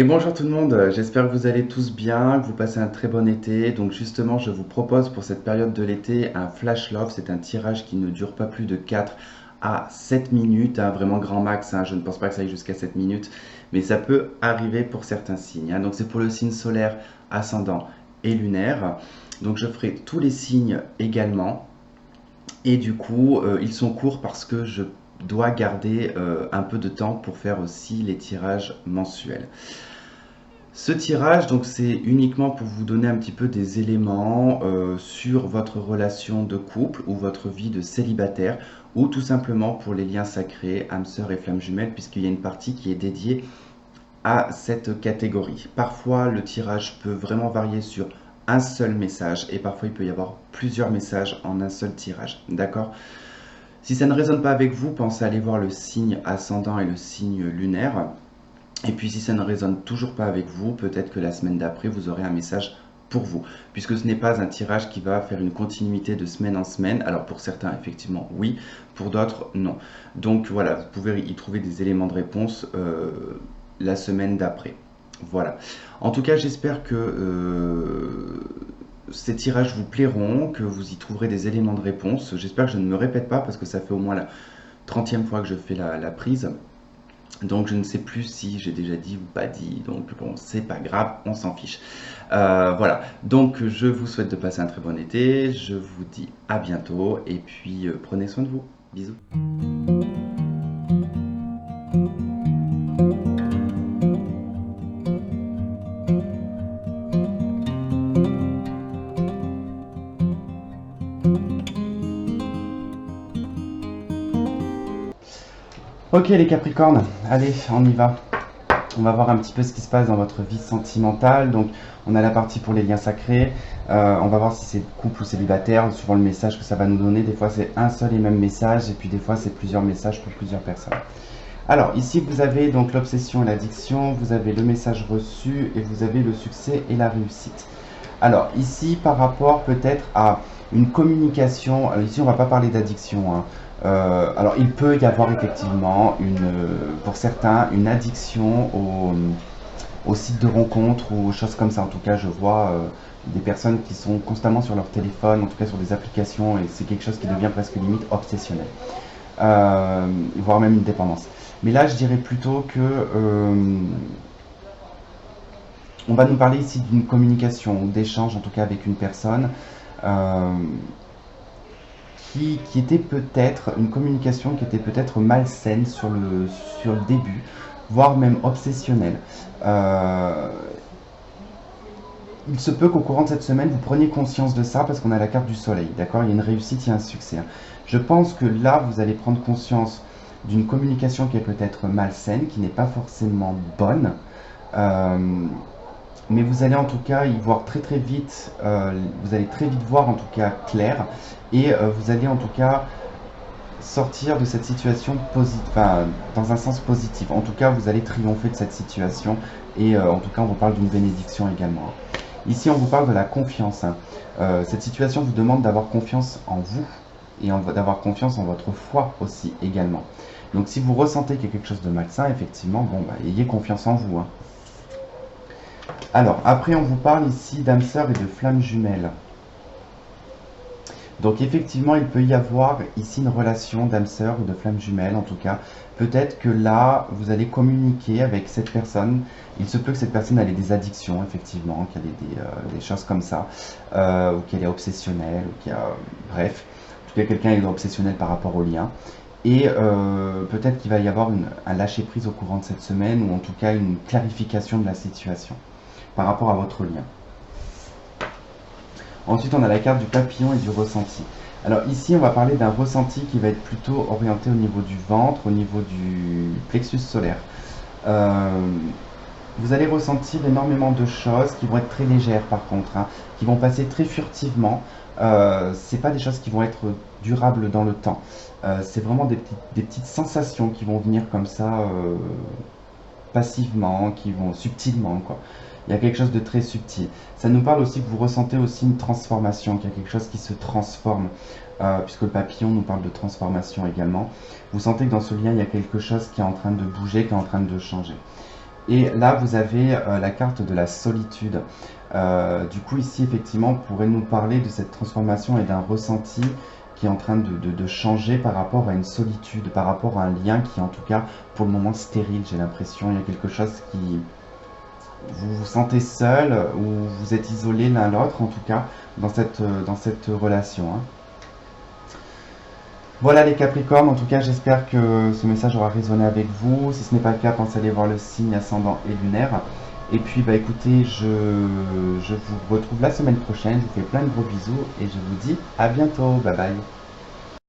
Et bonjour tout le monde, j'espère que vous allez tous bien, que vous passez un très bon été. Donc justement, je vous propose pour cette période de l'été un flash love. C'est un tirage qui ne dure pas plus de 4 à 7 minutes, hein, vraiment grand max, hein. Je ne pense pas que ça aille jusqu'à 7 minutes, mais ça peut arriver pour certains signes, hein. Donc c'est pour le signe solaire, ascendant et lunaire. Donc je ferai tous les signes également. Et du coup, ils sont courts parce que je dois garder un peu de temps pour faire aussi les tirages mensuels. Ce tirage, donc, c'est uniquement pour vous donner un petit peu des éléments sur votre relation de couple ou votre vie de célibataire, ou tout simplement pour les liens sacrés, âme sœur et flamme jumelle, puisqu'il y a une partie qui est dédiée à cette catégorie. Parfois, le tirage peut vraiment varier sur un seul message, et parfois il peut y avoir plusieurs messages en un seul tirage. D'accord? Si ça ne résonne pas avec vous, pensez à aller voir le signe ascendant et le signe lunaire. Et puis si ça ne résonne toujours pas avec vous, peut-être que la semaine d'après, vous aurez un message pour vous, puisque ce n'est pas un tirage qui va faire une continuité de semaine en semaine. Alors pour certains, effectivement, oui, pour d'autres, non. Donc voilà, vous pouvez y trouver des éléments de réponse la semaine d'après. Voilà. En tout cas, j'espère que ces tirages vous plairont, que vous y trouverez des éléments de réponse. J'espère que je ne me répète pas, parce que ça fait au moins la 30e fois que je fais la prise. Donc je ne sais plus si j'ai déjà dit ou pas dit, donc bon, c'est pas grave, on s'en fiche. Voilà, donc je vous souhaite de passer un très bon été, je vous dis à bientôt, et puis prenez soin de vous. Bisous. Ok les Capricornes, allez, on y va. On va voir un petit peu ce qui se passe dans votre vie sentimentale. Donc, on a la partie pour les liens sacrés. On va voir si c'est couple ou célibataire, suivant le message que ça va nous donner. Des fois, c'est un seul et même message, et puis des fois, c'est plusieurs messages pour plusieurs personnes. Alors, ici, vous avez donc l'obsession et l'addiction, vous avez le message reçu, et vous avez le succès et la réussite. Alors, ici, par rapport peut-être à une communication, ici, on ne va pas parler d'addiction, hein. Alors, il peut y avoir effectivement, pour certains, une addiction aux sites de rencontres ou aux choses comme ça. En tout cas, je vois des personnes qui sont constamment sur leur téléphone, en tout cas sur des applications, et c'est quelque chose qui devient presque limite obsessionnel, voire même une dépendance. Mais là, je dirais plutôt que on va nous parler ici d'une communication ou d'échange, en tout cas avec une personne, euh, qui était peut-être une communication qui était peut-être malsaine sur le début, voire même obsessionnelle. Euh, il se peut qu'au courant de cette semaine, vous preniez conscience de ça parce qu'on a la carte du soleil, d'accord? Il y a une réussite, il y a un succès, hein. Je pense que là, vous allez prendre conscience d'une communication qui est peut-être malsaine, qui n'est pas forcément bonne, euh, mais vous allez en tout cas y voir très très vite, vous allez très vite voir en tout cas clair, et vous allez en tout cas sortir de cette situation enfin, dans un sens positif. En tout cas, vous allez triompher de cette situation, et en tout cas, on vous parle d'une bénédiction également. Ici, on vous parle de la confiance, hein. Cette situation vous demande d'avoir confiance en vous, et d'avoir confiance en votre foi aussi également. Donc si vous ressentez qu'il y a quelque chose de malsain, effectivement, bon, bah, ayez confiance en vous, hein. Alors, après, on vous parle ici d'âme sœur et de flamme jumelle. Donc, effectivement, il peut y avoir ici une relation d'âme sœur ou de flamme jumelle, en tout cas. Peut-être que là, vous allez communiquer avec cette personne. Il se peut que cette personne ait des addictions, effectivement, qu'elle ait des choses comme ça, ou qu'elle est obsessionnelle, ou bref, en tout cas, quelqu'un est obsessionnel par rapport au lien. Et peut-être qu'il va y avoir un lâcher-prise au courant de cette semaine, ou en tout cas une clarification de la situation par rapport à votre lien. Ensuite, on a la carte du papillon et du ressenti. Alors ici, on va parler d'un ressenti qui va être plutôt orienté au niveau du ventre, au niveau du plexus solaire. Vous allez ressentir énormément de choses qui vont être très légères par contre, hein, qui vont passer très furtivement. C'est pas des choses qui vont être durables dans le temps. C'est vraiment des petites sensations qui vont venir comme ça, passivement, qui vont subtilement, quoi. Il y a quelque chose de très subtil. Ça nous parle aussi que vous ressentez aussi une transformation, qu'il y a quelque chose qui se transforme, puisque le papillon nous parle de transformation également. Vous sentez que dans ce lien, il y a quelque chose qui est en train de bouger, qui est en train de changer. Et là, vous avez la carte de la solitude. Du coup, ici, effectivement, on pourrait nous parler de cette transformation et d'un ressenti qui est en train de changer par rapport à une solitude, par rapport à un lien qui est en tout cas pour le moment stérile, j'ai l'impression. Il y a quelque chose qui... Vous vous sentez seul ou vous êtes isolé l'un l'autre, en tout cas, dans cette relation, hein. Voilà les Capricornes, en tout cas j'espère que ce message aura résonné avec vous. Si ce n'est pas le cas, pensez à aller voir le signe ascendant et lunaire. Et puis bah écoutez, je vous retrouve la semaine prochaine, je vous fais plein de gros bisous et je vous dis à bientôt, bye bye.